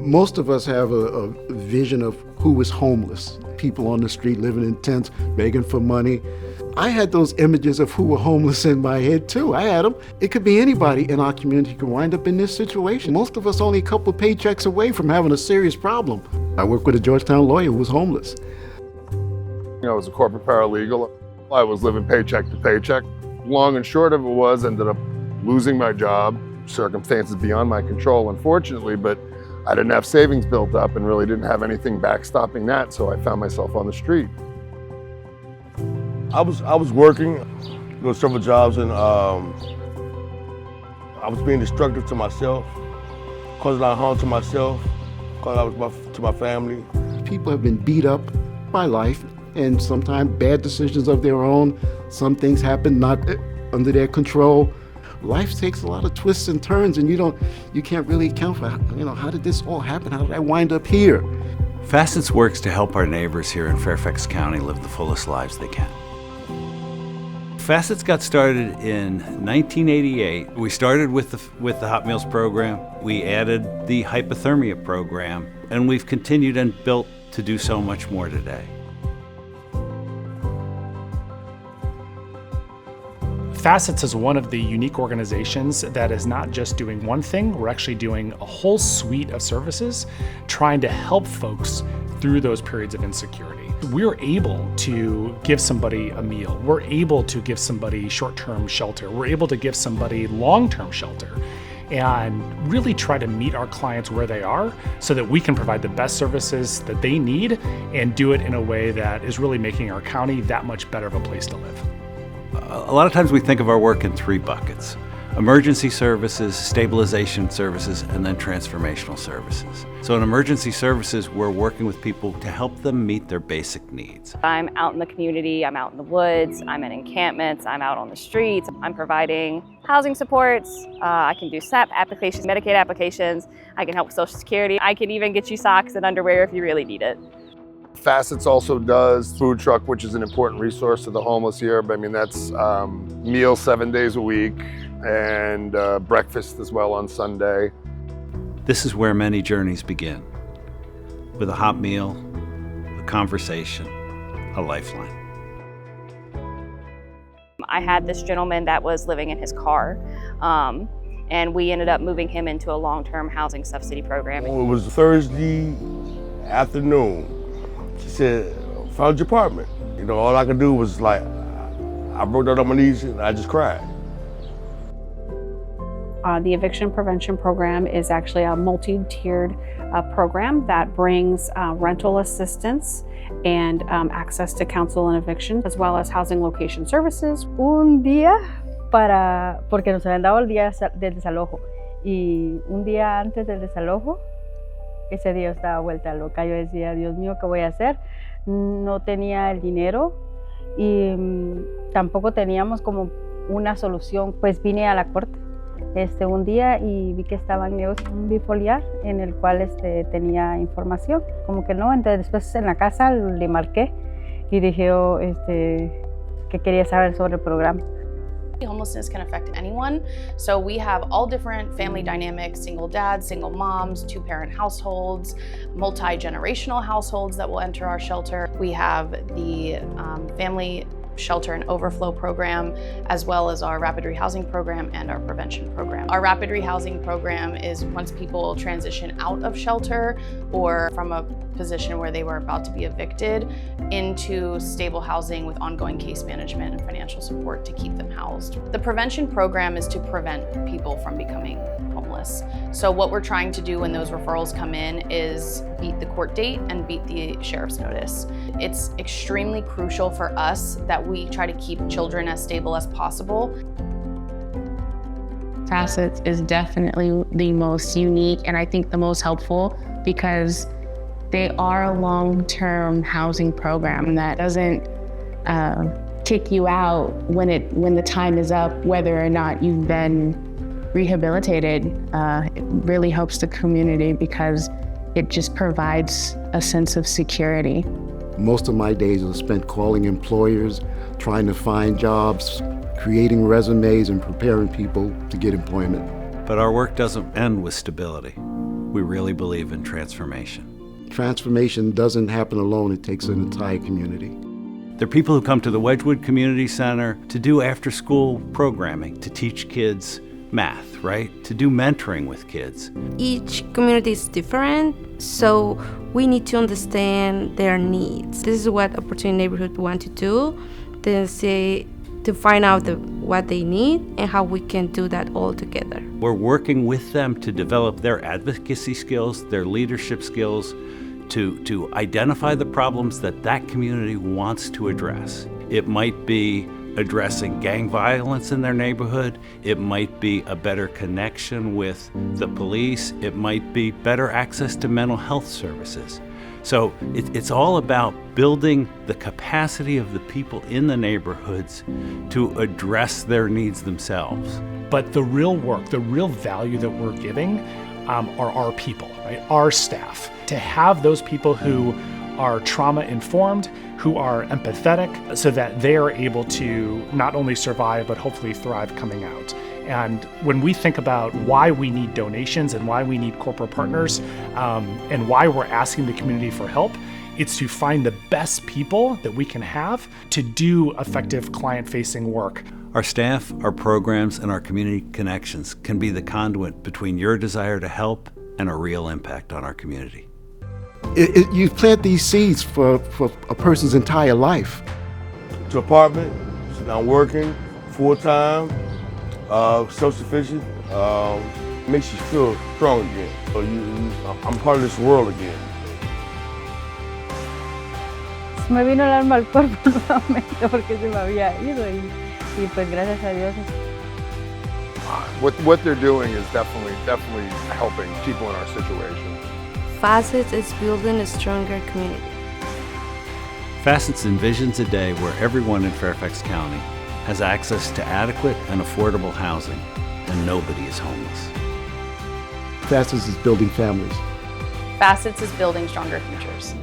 Most of us have a vision of who is homeless. People on the street living in tents, begging for money. I had those images of who were homeless in my head too. I had them. It could be anybody in our community who could wind up in this situation. Most of us only a couple of paychecks away from having a serious problem. I worked with a Georgetown lawyer who was homeless. I was a corporate paralegal. I was living paycheck to paycheck. Long and short of it was, ended up losing my job, circumstances beyond my control, unfortunately, but I didn't have savings built up and really didn't have anything backstopping that, so I found myself on the street. I was working, doing several jobs, and I was being destructive to myself, causing a lot of harm to myself, to my family. People have been beat up by life, and sometimes bad decisions of their own. Some things happen not under their control. Life takes a lot of twists and turns, and you can't really account for, how did this all happen? How did I wind up here? FACETS works to help our neighbors here in Fairfax County live the fullest lives they can. FACETS got started in 1988. We started with the Hot Meals program. We added the hypothermia program, and we've continued and built to do so much more today. FACETS is one of the unique organizations that is not just doing one thing, we're actually doing a whole suite of services trying to help folks through those periods of insecurity. We're able to give somebody a meal, we're able to give somebody short-term shelter, we're able to give somebody long-term shelter, and really try to meet our clients where they are so that we can provide the best services that they need and do it in a way that is really making our county that much better of a place to live. A lot of times we think of our work in three buckets: emergency services, stabilization services, and then transformational services. So in emergency services, we're working with people to help them meet their basic needs. I'm out in the community, I'm out in the woods, I'm in encampments, I'm out on the streets. I'm providing housing supports, I can do SNAP applications, Medicaid applications, I can help with Social Security, I can even get you socks and underwear if you really need it. FACETS also does food truck, which is an important resource to the homeless here. But I mean, that's meals 7 days a week and breakfast as well on Sunday. This is where many journeys begin, with a hot meal, a conversation, a lifeline. I had this gentleman that was living in his car, and we ended up moving him into a long-term housing subsidy program. It was Thursday afternoon. She said, "Found your apartment." All I could do was I broke down on my knees and I just cried. The eviction prevention program is actually a multi-tiered program that brings rental assistance and access to counsel and eviction, as well as housing location services. Un día porque nos habían dado el día del desalojo, y un día antes del desalojo, ese día estaba vuelta loca. Yo decía, Dios mío, ¿qué voy a hacer? No tenía el dinero y tampoco teníamos como una solución. Pues vine a la corte un día y vi que estaban un bifoliar en el cual tenía información. Como que no, entonces después en la casa le marqué y dije que quería saber sobre el programa. Homelessness can affect anyone, so we have all different family dynamics: single dads, single moms, two-parent households, multi-generational households that will enter our shelter. We have the family shelter and overflow program, as well as our rapid rehousing program and our prevention program. Our rapid rehousing program is once people transition out of shelter or from a position where they were about to be evicted into stable housing with ongoing case management and financial support to keep them housed. The prevention program is to prevent people from becoming homeless. So what we're trying to do when those referrals come in is beat the court date and beat the sheriff's notice. It's extremely crucial for us that we try to keep children as stable as possible. FACETS is definitely the most unique and I think the most helpful because they are a long-term housing program that doesn't kick you out when the time is up, whether or not you've been rehabilitated. It really helps the community because it just provides a sense of security. Most of my days are spent calling employers, trying to find jobs, creating resumes, and preparing people to get employment. But our work doesn't end with stability. we really believe in transformation. Transformation doesn't happen alone, it takes an entire community. There are people who come to the Wedgwood Community Center to do after-school programming, to teach kids math, right? To do mentoring with kids. Each community is different, so we need to understand their needs. This is what Opportunity Neighborhood want to do, to find out what they need and how we can do that all together. We're working with them to develop their advocacy skills, their leadership skills, to identify the problems that community wants to address. It might be addressing gang violence in their neighborhood. It might be a better connection with the police. It might be better access to mental health services. So it's all about building the capacity of the people in the neighborhoods to address their needs themselves. But the real work, the real value that we're giving are our people, right? Our staff. To have those people who are trauma-informed, who are empathetic, so that they are able to not only survive, but hopefully thrive coming out. And when we think about why we need donations and why we need corporate partners, and why we're asking the community for help, it's to find the best people that we can have to do effective client-facing work. Our staff, our programs, and our community connections can be the conduit between your desire to help and a real impact on our community. You plant these seeds for a person's entire life. To apartment, so now I'm working full-time, self-sufficient, makes you feel strong again. So I'm part of this world again. Me vino el alma al cuerpo nuevamente porque se me había ido y pues gracias a Dios. What they're doing is definitely helping people in our situation. FACETS is building a stronger community. FACETS envisions a day where everyone in Fairfax County has access to adequate and affordable housing, and nobody is homeless. FACETS is building families. FACETS is building stronger futures.